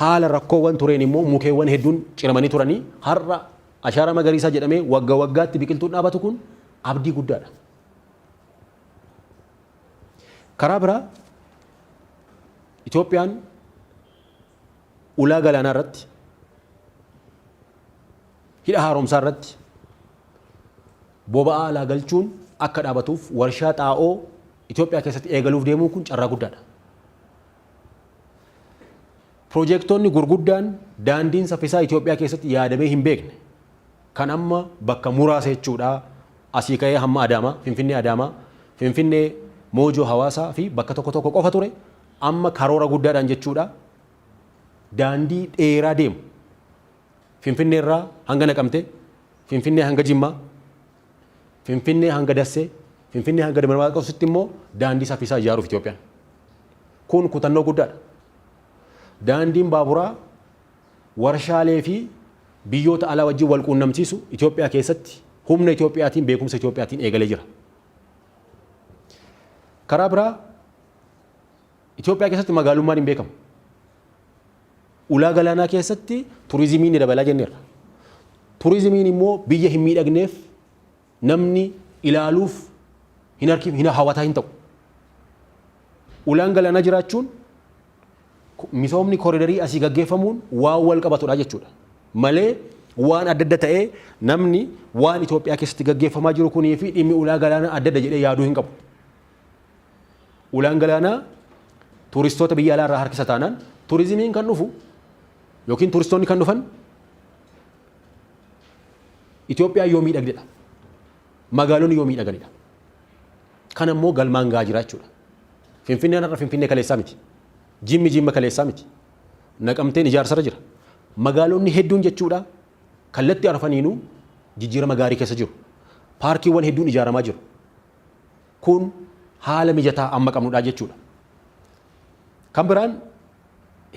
Haala rakkoowwan tureen immoo mukeewwan hedduun ciramanii turanii har'a ashaara magariisaa jedhamee waggaa waggaatti biqiltuun dhaabatu kun abdii guddaadha. Karaa biraa Itoophiyaan ulaa galaanaa irratti hidha haaromsaa irratti boba'aa alaa galchuun akka dhaabatuuf warshaa xaa'oo Itoophiyaa keessatti eegaluuf deemuun kun carraa guddaadha. Piroojeektoonni gurguddaan daandiin saffisaa Itoophiyaa keessatti yaadamee hin beekne kan amma bakka muraasa jechuudha asii ka'ee hamma Adaamaa, Finfinnee Adaamaa, Finfinnee Moojoo Hawaasaa fi bakka tokko tokko qofa ture amma karoora guddaadhaan jechuudha daandii dheeraa deemu Finfinnee irraa hanga Naqamtee, Finfinnee hanga Jimmaa, Finfinnee hanga Dassee, Finfinnee hanga Damarmaa qabsitti immoo daandii saffisaa ijaaruuf Itoophiyaan. Kun kutannoo guddaadha. Daandiin baaburaa warshaalee fi biyyoota alaa wajjin wal quunnamsiisu Itoophiyaa keessatti humna Itoophiyaatiin beekumsa Itoophiyaatiin eegalee jira. Karaa biraa Itoophiyaa keessatti magaalummaan hin beekamu. Ulaa galaanaa keessatti turizimiin ni dabalaa jenneerra. Turizimiin immoo biyya hin miidhagneef namni ilaaluuf hin hawwataa hin ta'u. Ulaan galaanaa jiraachuun misoomni koriidarii asii gaggeeffamuun waan wal qabatudha jechuudha. Malee waan adda adda ta'ee namni waan Itoophiyaa keessatti gaggeeffamaa jiru kunii fi dhimmi ulaa galaanaa adda adda jedhee yaaduu hin qabu. Ulaan galaanaa turistoota biyya alaa irraa harkisa taanaan turizimiin kan dhufu yookiin turistoonni kan dhufan Itoophiyaa yoo miidhagdedha. Magaalonni yoo miidhaganidha. Kan ammoo galmaan gahaa jira jechuudha. Finfinneen har'a Finfinnee kaleessaa miti. Jimmi Jimma kaleessaa miti. Naqamteen ijaarsarra jira. Magaalonni hedduun jechuudha kallattii arfaniinuu jijjiirama gaarii keessa jiru. Paarkiiwwan hedduun ijaaramaa jiru. Kun haala mijataa amma qabnudha jechuudha. Kan biraan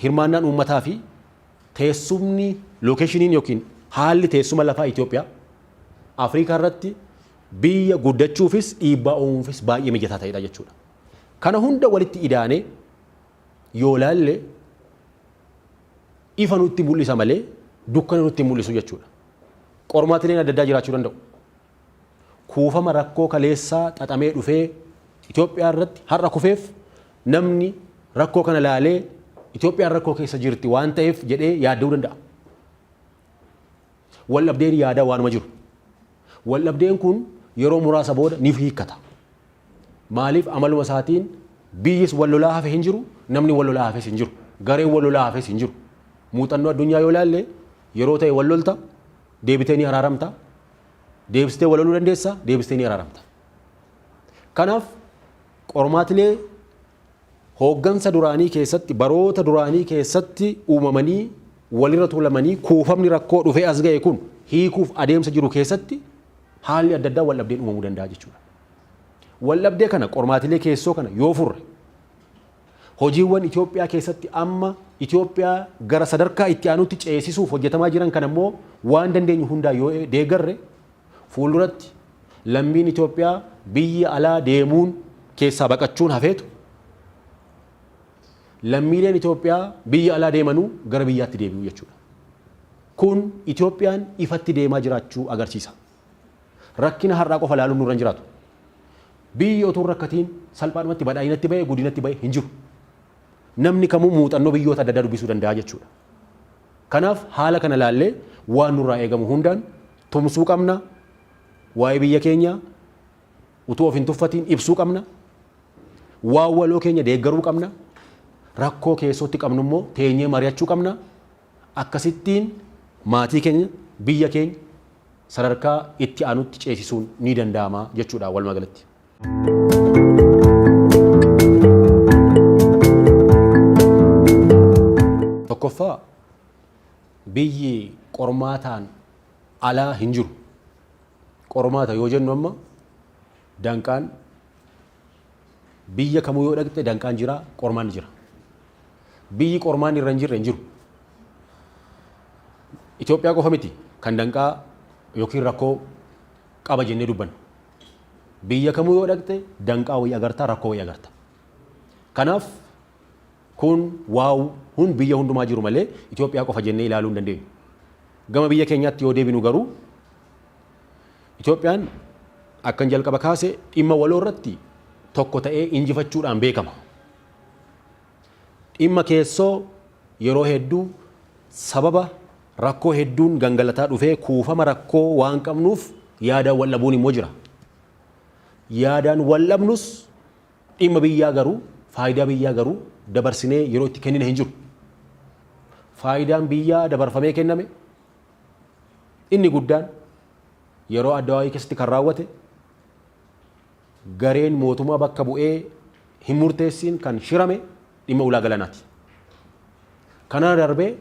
hirmaannaan uummataa fi teessumni lookeeshiniin yookiin haalli teessuma lafaa Itoophiyaa Afrikaa irratti biyya guddachuufis dhiibbaa uumuufis baay'ee mijataa ta'edha jechuudha. Kana hunda walitti idaanee yoo laalle ifa nutti mul'isa malee dukkana nutti mul'isu jechuudha. Qormaatileen adda addaa jiraachuu danda'u. Kuufama rakkoo kaleessaa xaxamee dhufee Itoophiyaa irratti har'a kufeef namni rakkoo kana laalee Itoophiyaan rakkoo keessa jirti waan ta'eef jedhee yaadduu danda'a. Waldhabdeen yaadaa waanuma jiru. Waldhabdeen kun yeroo muraasa booda ni hiikkata. Maaliif amaluma isaatiin biyyis wal lolaa hafe hin jiru, namni wal lolaa hafes hin jiru, gareen wal lolaa hafes hin jiru. Muuxannoo addunyaa yoo ilaalle yeroo ta'e wal lolta, deebitee ni araaramta, deebistee wal loluu dandeessa, deebistee ni araaramta. Kanaaf qormaatilee hooggansa duraanii keessatti baroota duraanii keessatti uumamanii walirra tuulamanii kuufamni rakkoo dhufee as ga'e kun hiikuuf adeemsa jiru keessatti haalli adda addaa waldhabdeen uumamuu danda'a jechuudha. Waldhabdee kana qormaatilee keessoo kana yoo furre hojiiwwan Itoophiyaa keessatti amma Itoophiyaa gara sadarkaa itti aanutti ceesisuuf hojjetamaa jiran kan ammoo waan dandeenyu hundaa yoo deeggarre fuulduratti lammiin Itoophiyaa biyya alaa deemuun keessaa baqachuun hafeetu lammiileen Itoophiyaa biyya alaa deemanuu gara biyyaatti deebi'u jechuudha. Kun Itoophiyaan ifatti deemaa jiraachuu agarsiisa. Rakkina har'aa qofa ilaaluun nurra hin jiraatu. Biyyi otoo rakkatiin salphaadhumatti badhaadhinatti ba'e guddinatti ba'e hin jiru. Namni kamuu muuxannoo biyyoota adda addaa dubbisuu danda'a jechuudha. Kanaaf haala kana ilaallee waan nurraa eegamu hundaan tumsuu qabna. Waa'ee biyya keenya utuu of hin tuffatiin ibsuu qabna. Waan waloo keenya deeggaruu qabna. Rakkoo keessootti qabnu immoo teenyee mari'achuu qabna. Akkasittiin maatii keenya biyya keenya sadarkaa itti aanutti ceesisuun ni danda'ama jechuudha walumaa galatti. Tokkoffaa biyyi qormaataan alaa hin jiru. Qormaata yoo jennu amma danqaan biyya kamuu yoo dhaqxe danqaan jira, qormaan jira. Biyyi qormaan irra hin jirre hin jiru. Itoophiyaa qofa miti kan danqaa yookiin rakkoo qaba jennee dubbannu. Biyya kamuu yoo dhaqxe danqaa wayii agarta, rakkoo wayii agarta. Kanaaf kun waan biyya hundumaa jiru malee Itoophiyaa qofa jennee ilaaluu hin dandeenyu. Gama biyya keenyaatti yoo deebinu garuu Itoophiyaan akkan jalqaba kaase dhimma waloo irratti tokko ta'ee injifachuudhaan beekama. Dhimma keessoo yeroo hedduu sababa rakkoo hedduun gangalataa dhufee kuufama rakkoo waan qabnuuf yaadaan wal dhabuun immoo jira. Yaadaan wal dhabnus dhimma biyyaa garuu faayidaa biyyaa garuu dabarsinee yeroo itti kennine hin jiru. Faayidaan biyyaa dabarfamee kenname inni guddaan yeroo addawaayii keessatti kan raawwate gareen mootummaa bakka bu'ee hin murteessin kan shirame dhimma ulaa galaanaati. Kana darbee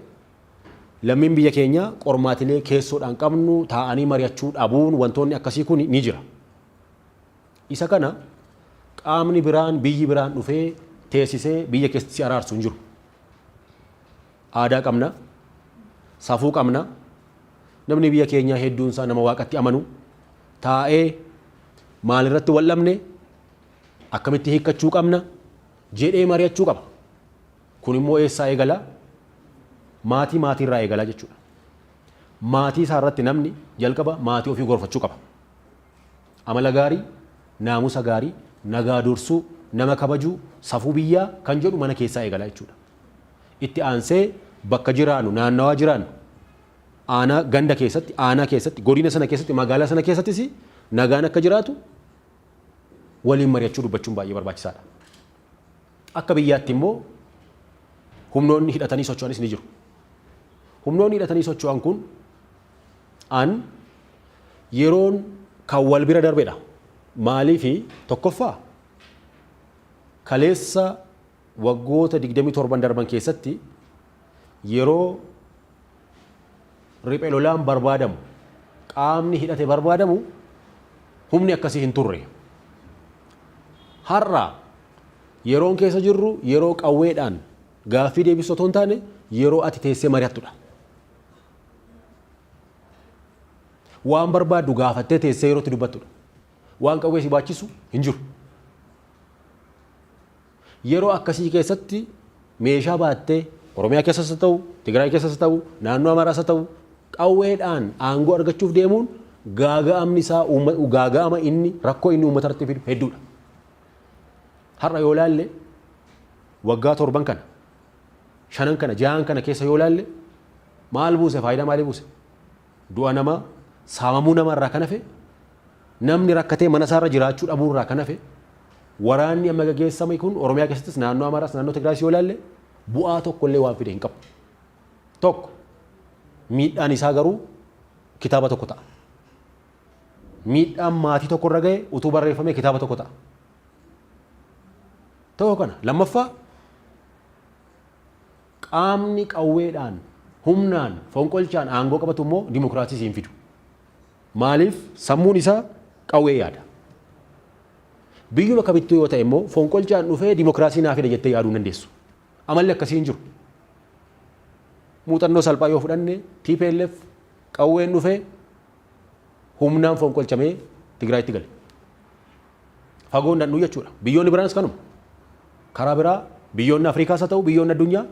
lammiin biyya keenya qormaatilee keessoodhaan qabnu taa'anii mari'achuu dhabuun wantoonni akkasii kun ni jira. Isa kana qaamni biraan biyyi biraan dhufee teessisee biyya keessatti si araarsu hin jiru. Aadaa qabna, safuu qabna. Namni biyya keenyaa hedduun isaa nama waaqatti amanu taa'ee maalirratti wal dhabne akkamitti hiikkachuu qabna jedhee mari'achuu qaba. Kun immoo eessaa eegala? Maatii irraa eegala jechuudha. Maatii isaa irratti namni jalqaba maatii ofii gorfachuu qaba. Amala gaarii, naamusa gaarii, nagaa dursuu, nama kabajuu, safuu biyyaa kan jedhu mana keessaa eegala jechuudha. Itti aansee bakka jiraannu, naannawaa jiraannu, aanaa ganda keessatti, aanaa keessatti, godina sana keessatti, magaalaa sana keessattis nagaan akka jiraatu waliin mari'achuu dubbachuun baay'ee barbaachisaadha. Akka biyyaatti immoo humnoonni hidhatanii socho'anis ni jiru. Humnoonni hidhatanii socho'an kun yeroon kan wal bira darbedha. Maaliifi tokkoffaa kaleessa waggoota 27 darban keessatti yeroo riphee lolaan barbaadamu qaamni hidhate barbaadamu humni akkasii hin turre. Har'a yeroon keessa jirru yeroo qawweedhaan gaaffii deebisuu otoo hin taane yeroo ati teessee mari'attudha. Waan barbaaddu gaafattee teessee yerootti dubbattudha. Waan qawwee si baachisu hin jiru. Yeroo akkasii keessatti meeshaa baattee Oromiyaa keessas ta'u, Tigraay keessas ta'u, naannoo Amaaraas ta'u qawweedhaan aangoo argachuuf deemuun gaaga'amni isaa gaaga'ama inni rakkoo inni uummata irratti fidu hedduudha. Har'a yoo ilaalle waggaa 7 kana 5 kana 6 kana keessa yoo ilaalle maal buuse faayidaa maalii buuse? Du'a namaa, saamamuu namaa irraa kan hafe, namni rakkatee mana isaarra jiraachuu dhabuu irraa kan hafe, waraanni amma gaggeessame kun Oromiyaa keessattis naannoo Amaaraas naannoo Tigraayis yoo ilaalle bu'aa tokkollee waan fide hin qabu. Tokko miidhaan isaa garuu kitaaba tokko ta'a. Miidhaan maatii tokko irra ga'e utuu barreeffamee kitaaba tokko ta'a. Ta'uu kana lammaffaa qaamni qawweedhaan humnaan fonqolchaan aangoo qabatu immoo dimokiraasii siin fidu. Maaliif sammuun isaa qawwee yaada. Biyyuma kamittuu yoo ta'e immoo fonqolchaan dhufee dimokiraasii naa fida jettee yaaduu dandeessu. Amalli akkasii hin jiru. Muuxannoo salphaa yoo fudhanne TPLF qawween dhufee humnaan fonqolchamee Tigraayitti gale. Fagoon dandhuu jechuudha. Biyyoonni biraanis kanuma. Karaa biraa biyyoonni Afrikaas haa ta'u biyyoonni addunyaa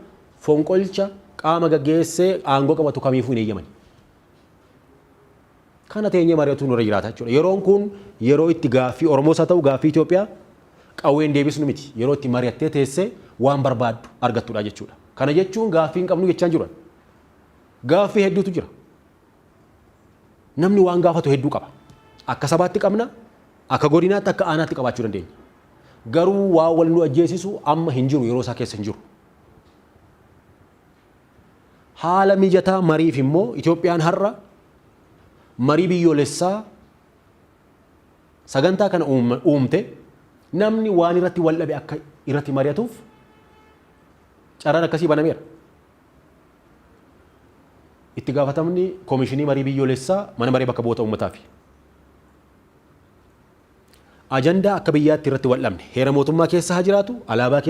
fonqolcha qaama gaggeessee aangoo qabatu kamiifuu hin eeyyaman. Kana teenyee mari'atu nurra jiraata jechuudha. Yeroon kun yeroo itti gaaffii Oromoos haa ta'u gaaffii Itoophiyaa qawween deebisnu miti. Yeroo itti mari'attee teessee waan barbaaddu argattudha jechuudha. Kana jechuun gaaffii hin qabnu jechaan jiran. Gaaffii hedduutu jira. Namni waan gaafatu hedduu qaba. Akka sabaatti qabna, akka godinaatti akka aanaatti qabaachuu dandeenya. Garuu waa wal nu ajjeesisu amma hin jiru yeroo isaa keessa hin jiru. Haala mijataa mariif immoo Itoophiyaan har'a marii biyyoolessaa sagantaa kana uumte namni waan irratti wal dhabe akka irratti mari'atuuf carraan akkasii banameera. Itti gaafatamni koomishinii marii biyyoolessaa mana maree bakka bu'oota uummataafi. Ajandaa akka biyyaatti irratti wal dhabne heera mootummaa keessa haa jiraatu alaabaa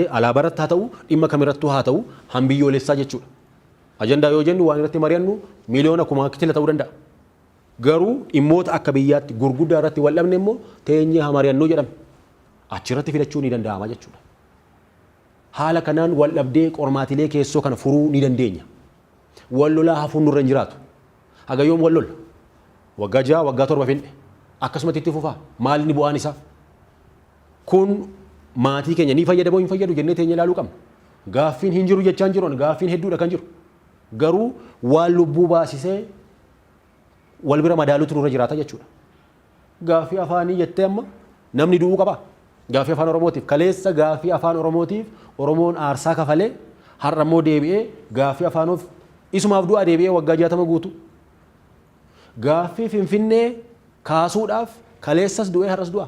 irratti haa ta'u dhimma kamirrattuu haa ta'u han biyyoolessaa jechuudha. Ajandaa yoo jennu waan irratti mari'annu miliyoona kuma kitila ta'uu danda'a. Garuu dhimmoota akka biyyaatti gurguddaa irratti wal dhabne immoo teenyee haa mari'annuu jedhame. Achirratti fidachuu ni danda'ama jechuudha. Haala kanaan wal dhabdee qormaatilee keessoo kana furuu ni dandeenya. Wal lolaa hafuun nurra hin jiraatu. Haga yoom wal lolla? Waggaa 6 waggaa 7 finne. Akkasumatti itti fufaa. Maali ni bu'aan isaa? Kun maatii keenya ni fayyada moo hin fayyadu jennee teenyee ilaaluu qabna. Gaaffiin hin jiru jechaan jiruun gaaffiin hedduudha kan jiru. Garuu waan lubbuu baasisee wal bira madaaluutu nurra jiraata jechuudha. Gaaffii afaanii jettee amma namni du'uu qaba. Gaaffii afaan Oromootiif kaleessa gaaffii afaan Oromootiif Oromoon aarsaa kafalee har'a immoo deebi'ee gaaffii afaanuuf isumaaf du'aa deebi'ee waggaa 60 guutu. Gaaffii Finfinnee kaasuudhaaf kaleessas du'ee har'as du'a.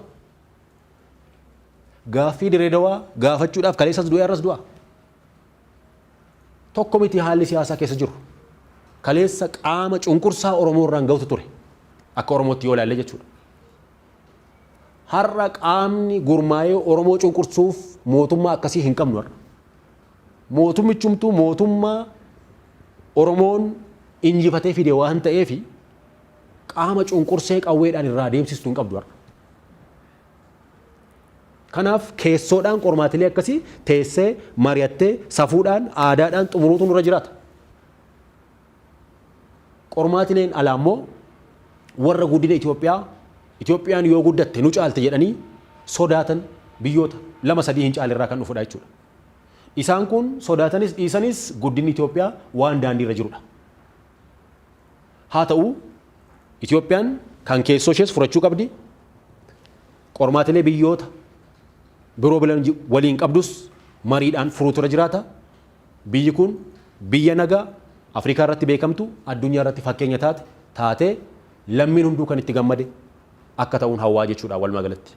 Gaaffii Direedawaa gaafachuudhaaf kaleessas du'ee har'as du'a. Tokko miti haalli siyaasaa keessa jiru. Kaleessa qaama cunqursaa Oromoo irraan ga'utu ture. Akka Oromootti yoo ilaalle jechuudha. Har'a qaamni gurmaa'ee Oromoo cunqursuuf mootummaa akkasii hin qabnu har'a. Mootummichumtuu mootummaa Oromoon injifatee fide waan ta'eef qaama cunqursee qawweedhaan irraa deemsistuu hin qabdu har'a. Kanaaf keessoodhaan qormaatilee akkasii teessee mari'attee safuudhaan aadaadhaan xumuruutu nurra jiraata. Qormaatileen alaa immoo warra guddina Itoophiyaan yoo guddatte nu caalte jedhanii sodaatan biyyoota 2-3 hin caalirraa kan dhufudha jechuudha. Isaan kun sodaatanis dhiisanis guddinni Itoophiyaa waan daandii irra jirudha. Haa ta'u Itoophiyaan kan keessoo ishees furachuu qabdi. Qormaatilee biyyoota biroo waliin qabdus mariidhaan furuutu irra jiraata. Biyyi kun biyya nagaa Afrikaa irratti beekamtu addunyaa irratti fakkeenya taatee lammiin hunduu kan itti gammade akka ta'uun hawwaa jechuudha walumaa galatti.